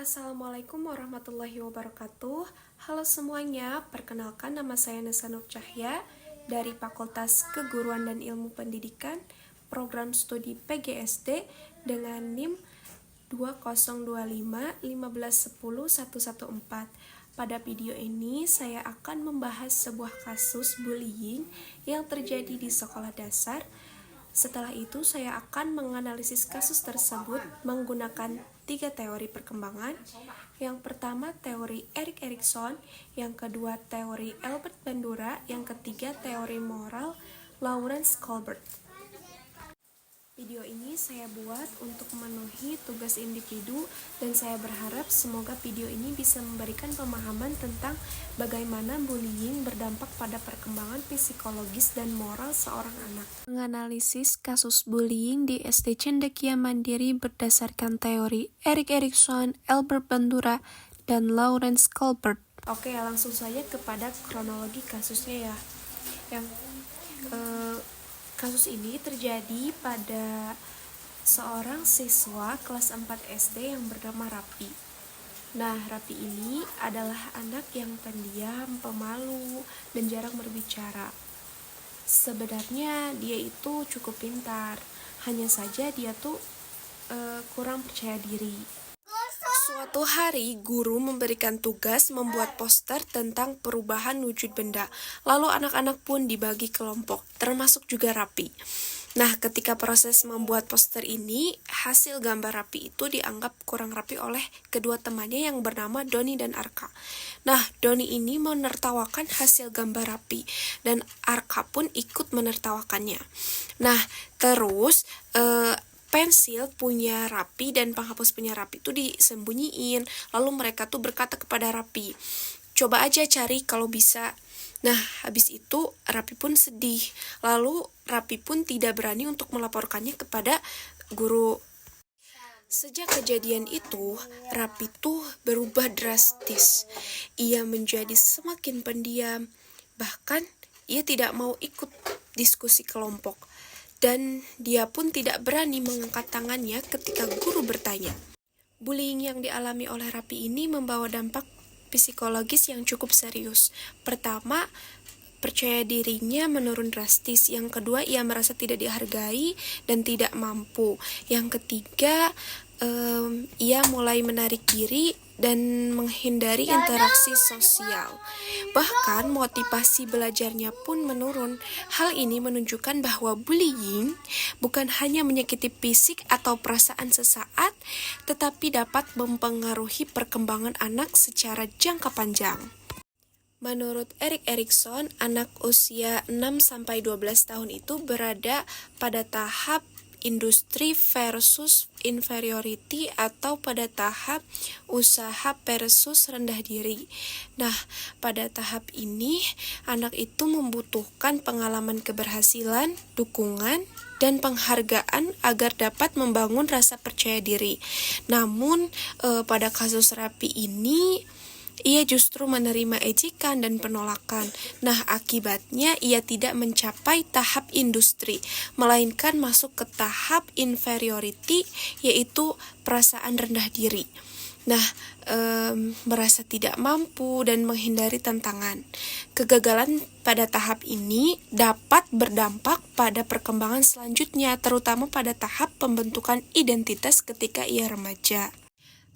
Assalamualaikum warahmatullahi wabarakatuh. Halo semuanya, perkenalkan nama saya Nesa Nur Cahya dari Fakultas Keguruan dan Ilmu Pendidikan, Program Studi PGSD dengan NIM 2025 1410114. Pada video ini saya akan membahas sebuah kasus bullying yang terjadi di sekolah dasar. Setelah itu saya akan menganalisis kasus tersebut menggunakan 3 teori perkembangan. Yang pertama teori Erik Erikson, yang kedua teori Albert Bandura, yang ketiga teori moral Lawrence Kohlberg. Video ini saya buat untuk memenuhi tugas individu dan saya berharap semoga video ini bisa memberikan pemahaman tentang bagaimana bullying berdampak pada perkembangan psikologis dan moral seorang anak. Menganalisis kasus bullying di SD Cendekia Mandiri berdasarkan teori Erik Erikson, Albert Bandura, dan Lawrence Kohlberg. Oke, langsung saja kepada kronologi kasusnya ya. Kasus ini terjadi pada seorang siswa kelas 4 SD yang bernama Rapi. Nah, Rapi ini adalah anak yang pendiam, pemalu, dan jarang berbicara. Sebenarnya dia itu cukup pintar, hanya saja dia tuh kurang percaya diri. Suatu hari, guru memberikan tugas membuat poster tentang perubahan wujud benda. Lalu anak-anak pun dibagi kelompok, termasuk juga Rapi. Nah, ketika proses membuat poster ini, hasil gambar Rapi itu dianggap kurang rapi oleh kedua temannya yang bernama Doni dan Arka. Nah, Doni ini menertawakan hasil gambar Rapi, dan Arka pun ikut menertawakannya. Nah, terus pensil punya Rapi dan penghapus punya Rapi itu disembunyiin. Lalu mereka tuh berkata kepada Rapi, coba aja cari kalau bisa. Nah, habis itu Rapi pun sedih. Lalu Rapi pun tidak berani untuk melaporkannya kepada guru. Sejak kejadian itu, Rapi tuh berubah drastis. Ia menjadi semakin pendiam. Bahkan ia tidak mau ikut diskusi kelompok. Dan dia pun tidak berani mengangkat tangannya ketika guru bertanya. Bullying yang dialami oleh Rapi ini membawa dampak psikologis yang cukup serius. Pertama, percaya dirinya menurun drastis. Yang kedua, ia merasa tidak dihargai dan tidak mampu. Yang ketiga, ia mulai menarik diri dan menghindari interaksi sosial. Bahkan motivasi belajarnya pun menurun. Hal ini menunjukkan bahwa bullying bukan hanya menyakiti fisik atau perasaan sesaat, tetapi dapat mempengaruhi perkembangan anak secara jangka panjang. Menurut Erik Erikson, anak usia 6-12 tahun itu berada pada tahap industri versus inferiority atau pada tahap usaha versus rendah diri. Nah, pada tahap ini anak itu membutuhkan pengalaman keberhasilan, dukungan, dan penghargaan agar dapat membangun rasa percaya diri. Namun pada kasus Rapi ini ia justru menerima ejekan dan penolakan. Nah, akibatnya ia tidak mencapai tahap industri, melainkan masuk ke tahap inferiority, yaitu perasaan rendah diri. Nah, merasa tidak mampu dan menghindari tantangan. Kegagalan pada tahap ini dapat berdampak pada perkembangan selanjutnya, terutama pada tahap pembentukan identitas ketika ia remaja.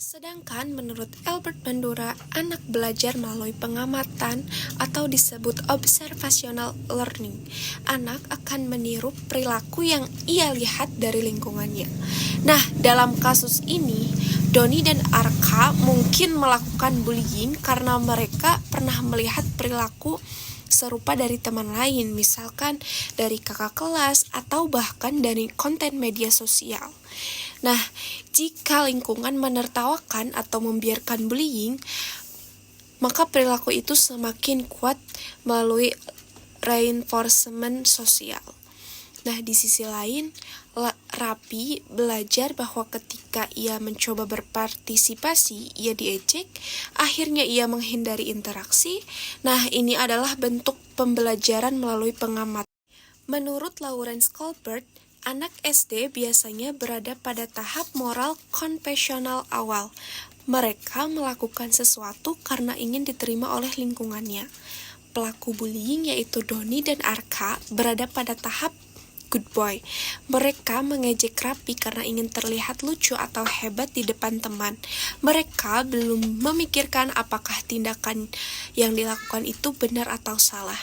Sedangkan menurut Albert Bandura, anak belajar melalui pengamatan atau disebut observational learning. Anak akan meniru perilaku yang ia lihat dari lingkungannya. Nah, dalam kasus ini, Doni dan Arka mungkin melakukan bullying karena mereka pernah melihat perilaku serupa dari teman lain, misalkan dari kakak kelas atau bahkan dari konten media sosial. Nah, jika lingkungan menertawakan atau membiarkan bullying, maka perilaku itu semakin kuat melalui reinforcement sosial. Nah, di sisi lain, Rapi belajar bahwa ketika ia mencoba berpartisipasi, ia diejek, akhirnya ia menghindari interaksi. Nah, ini adalah bentuk pembelajaran melalui pengamatan. Menurut Lawrence Kohlberg, anak SD biasanya berada pada tahap moral konvensional awal. Mereka melakukan sesuatu karena ingin diterima oleh lingkungannya. Pelaku bullying yaitu Doni dan Arka berada pada tahap good boy. Mereka mengejek Rapi karena ingin terlihat lucu atau hebat di depan teman. Mereka belum memikirkan apakah tindakan yang dilakukan itu benar atau salah.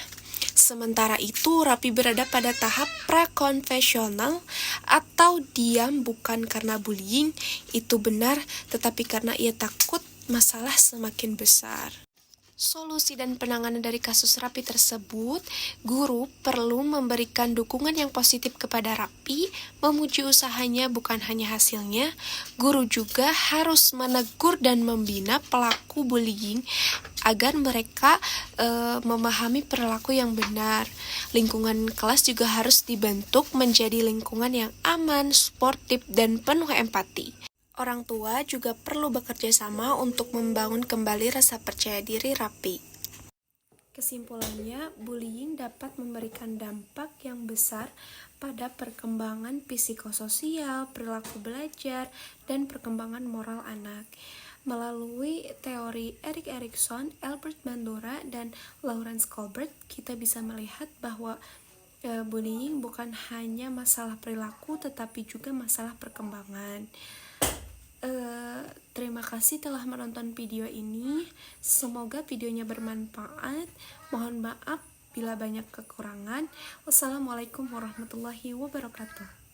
Sementara itu, Rapi berada pada tahap prakonfesional atau diam bukan karena bullying itu benar, tetapi karena ia takut masalah semakin besar. Solusi dan penanganan dari kasus Rapi tersebut, guru perlu memberikan dukungan yang positif kepada Rapi, memuji usahanya bukan hanya hasilnya. Guru juga harus menegur dan membina pelaku bullying agar mereka memahami perilaku yang benar. Lingkungan kelas juga harus dibentuk menjadi lingkungan yang aman, sportif, dan penuh empati. Orang tua juga perlu bekerja sama untuk membangun kembali rasa percaya diri Rapi. Kesimpulannya, bullying dapat memberikan dampak yang besar pada perkembangan psikososial, perilaku belajar, dan perkembangan moral anak. Melalui teori Erik Erikson, Albert Bandura, dan Lawrence Colbert, kita bisa melihat bahwa bullying bukan hanya masalah perilaku, tetapi juga masalah perkembangan. Terima kasih telah menonton video ini. Semoga videonya bermanfaat. Mohon maaf bila banyak kekurangan. Wassalamualaikum warahmatullahi wabarakatuh.